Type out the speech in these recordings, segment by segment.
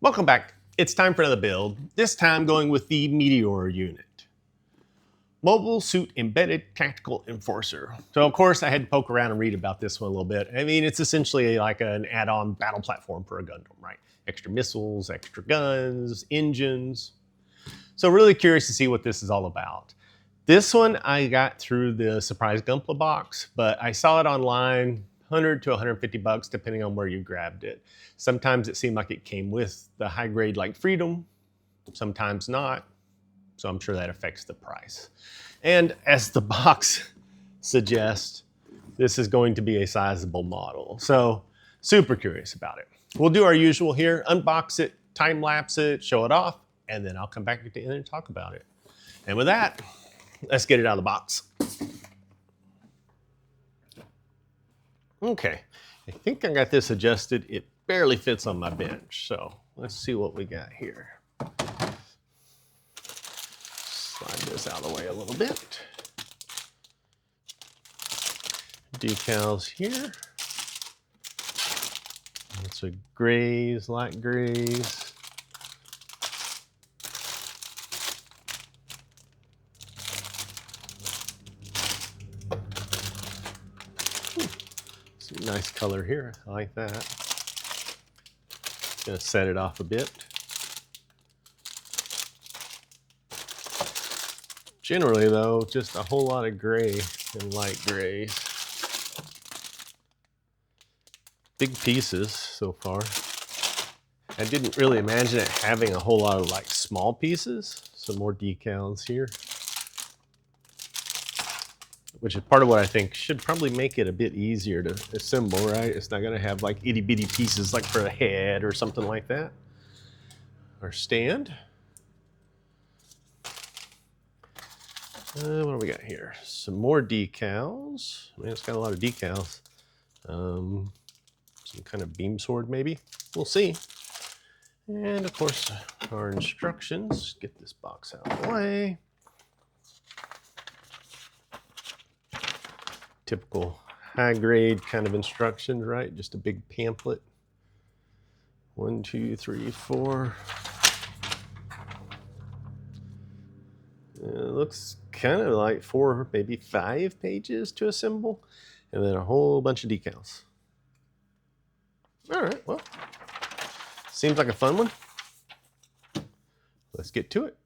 Welcome back. It's time for another build, this time going with the Meteor unit. Mobile Suit Embedded Tactical Enforcer. So of course I had to poke around and read about this one a little bit. I mean, it's essentially like an add-on battle platform for a Gundam, right? Extra missiles, extra guns, engines. So really curious to see what this is all about. This one I got through the surprise gunpla box, but I saw it online, 100 to 150 bucks depending on where you grabbed it. Sometimes it seemed like it came with the high grade like Freedom, sometimes not. So I'm sure that affects the price. And as the box suggests, this is going to be a sizable model. So super curious about it. We'll do our usual here, unbox it, time-lapse it, show it off, and then I'll come back at the end and talk about it. And with that, let's get it out of the box. Okay, I think I got this adjusted. It barely fits on my bench. So let's see what we got here. Slide this out of the way a little bit. Decals here. Lots of grays, light grays. Some nice color here. I like that. Gonna set it off a bit. Generally though, just a whole lot of gray and light grays. Big pieces so far. I didn't really imagine it having a whole lot of like small pieces. Some more decals here. Which is part of what I think should probably make it a bit easier to assemble, right? It's not gonna have like itty bitty pieces like for a head or something like that. Our stand. What do we got here? Some more decals. Man, it's got a lot of decals. Some kind of beam sword maybe. We'll see. And of course, our instructions. Get this box out of the way. Typical high grade kind of instructions, right? Just a big pamphlet. 1, 2, 3, 4. It looks kind of like 4, maybe 5 pages to assemble, and then a whole bunch of decals. All right, well, seems like a fun one. Let's get to it.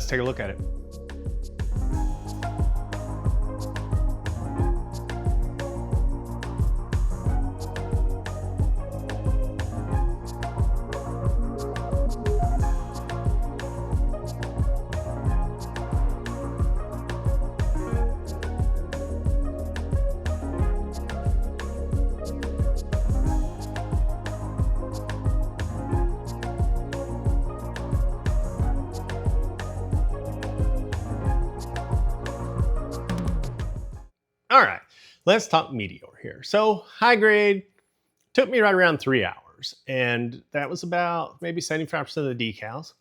Let's take a look at it. All right, let's talk Meteor here. So high grade took me right around 3 hours, and that was about maybe 75% of the decals.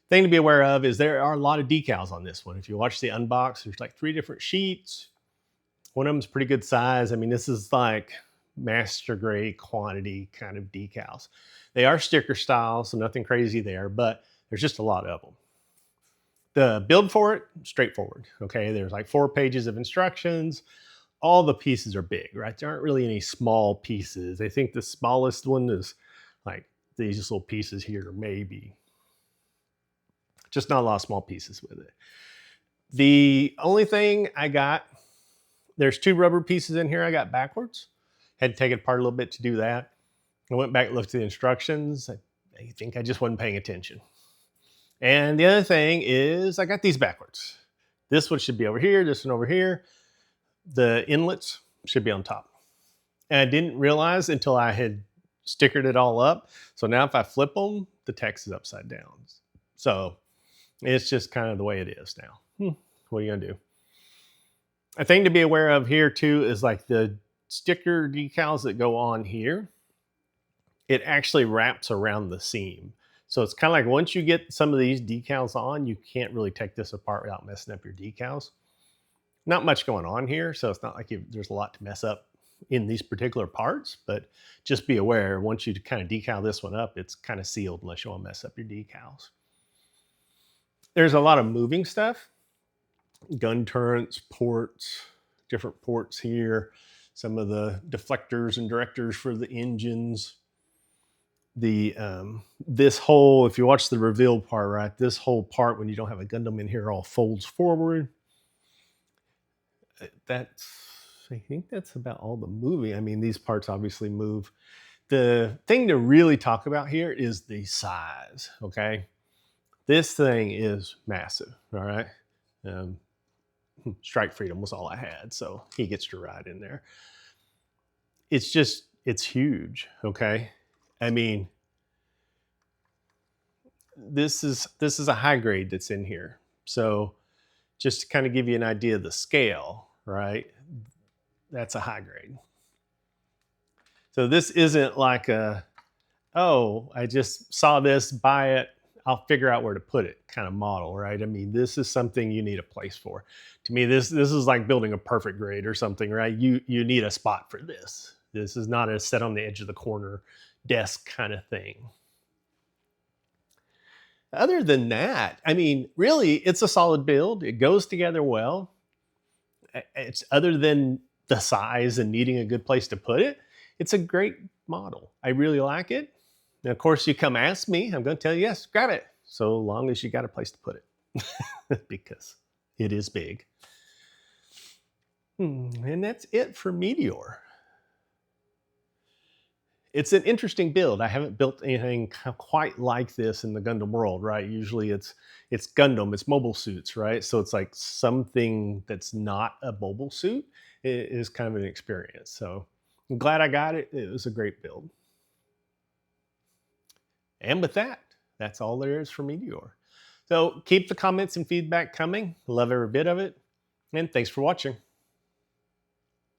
Thing to be aware of is there are a lot of decals on this one. If you watch the unbox, there's like 3 different sheets. One of them's pretty good size. I mean, this is like master grade quantity kind of decals. They are sticker style, so nothing crazy there, but there's just a lot of them. The build for it, straightforward. Okay, there's like 4 pages of instructions. All the pieces are big, right? There aren't really any small pieces. I think the smallest one is like these little pieces here, maybe. Just not a lot of small pieces with it. The only thing I got, there's 2 rubber pieces in here I got backwards. Had to take it apart a little bit to do that. I went back and looked at the instructions. I think I just wasn't paying attention. And the other thing is I got these backwards. This one should be over here, this one over here. The inlets should be on top. And I didn't realize until I had stickered it all up. So now if I flip them, the text is upside down. So it's just kind of the way it is now. What are you gonna do? A thing to be aware of here too is like the sticker decals that go on here, it actually wraps around the seam. So it's kind of like once you get some of these decals on, you can't really take this apart without messing up your decals. Not much going on here, so it's not like there's a lot to mess up in these particular parts, but just be aware, once you kind of decal this one up, it's kind of sealed unless you want to mess up your decals. There's a lot of moving stuff. Gun turrets, ports, different ports here, some of the deflectors and directors for the engines. This whole, if you watch the reveal part, right, this whole part when you don't have a Gundam in here all folds forward. I think that's about all the moving. I mean, these parts obviously move. The thing to really talk about here is the size, okay? This thing is massive, all right? Strike Freedom was all I had, so he gets to ride in there. It's huge, okay? I mean, this is a high grade that's in here. So just to kind of give you an idea of the scale, right? That's a high grade. So this isn't like oh, I just saw this, buy it, I'll figure out where to put it kind of model, right? I mean, this is something you need a place for. To me, this is like building a perfect grade or something, right? You need a spot for this. This is not a set on the edge of the corner desk kind of thing. Other than that, I mean, really, it's a solid build. It goes together well. It's other than the size and needing a good place to put it, it's a great model. I really like it. And of course, you come ask me, I'm going to tell you, yes, grab it. So long as you got a place to put it, because it is big. And that's it for Meteor. It's an interesting build. I haven't built anything quite like this in the Gundam world, right? Usually it's Gundam, it's mobile suits, right? So it's like something that's not a mobile suit is kind of an experience. So I'm glad I got it. It was a great build. And with that, that's all there is for Meteor. So keep the comments and feedback coming. Love every bit of it. And thanks for watching.